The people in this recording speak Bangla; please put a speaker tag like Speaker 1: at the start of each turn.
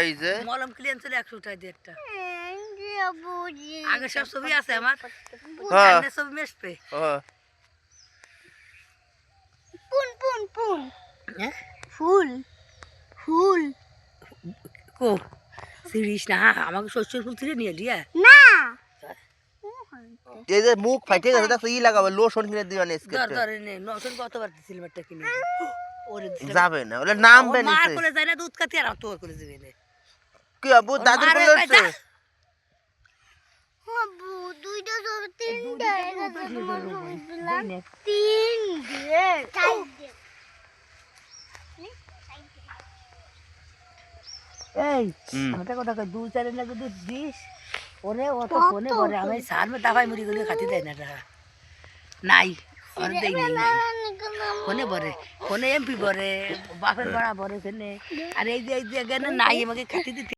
Speaker 1: এই যে
Speaker 2: মলম ক্লিয়ার চলে 100 টাকা দিয়ে একটা আগে সব ছবি আছে আমার
Speaker 1: হ্যাঁ
Speaker 2: ছবি মেশপে
Speaker 3: পুন পুন পুন
Speaker 2: হ্যাঁ
Speaker 3: ফুল ফুল
Speaker 2: কো সিরিস না আমাকে শস্যের ফুল ছিঁড়ে নিয়ে দিয়া
Speaker 3: না
Speaker 1: এই যে মুখ ফাইটে গেছে দেখো ই লাগাবে লোশন কিনে দিবেন আজকে
Speaker 2: দর দর নে নশন কতবার দিছিলাম একটা কিনে ওরে দিছিলাম
Speaker 1: যাবে না ওলে নামবে
Speaker 2: মার
Speaker 1: নিচে
Speaker 2: কোলে যায় না দুধ কাটি আর তোর কোলে যাবে না
Speaker 1: কি আবু দাদুর কোলে উঠছে
Speaker 3: আবু দুইটা সব তিনটা
Speaker 2: তিন
Speaker 3: তিন দিয়ে চার দিয়ে
Speaker 2: এই আমাকে কথা কই 2-4 না যদি দিস ওরে ও তো ফোনে বলে আমি সার মে দাবাই মুড়ি গুলো খাতি দেয় না নাই ওরে দেই নাই ফোনে বলে ফোনে এমপি বলে বাপের বড়া বলে ফেনে আর এই যে গেনে নাই আমাকে খাতি দিতে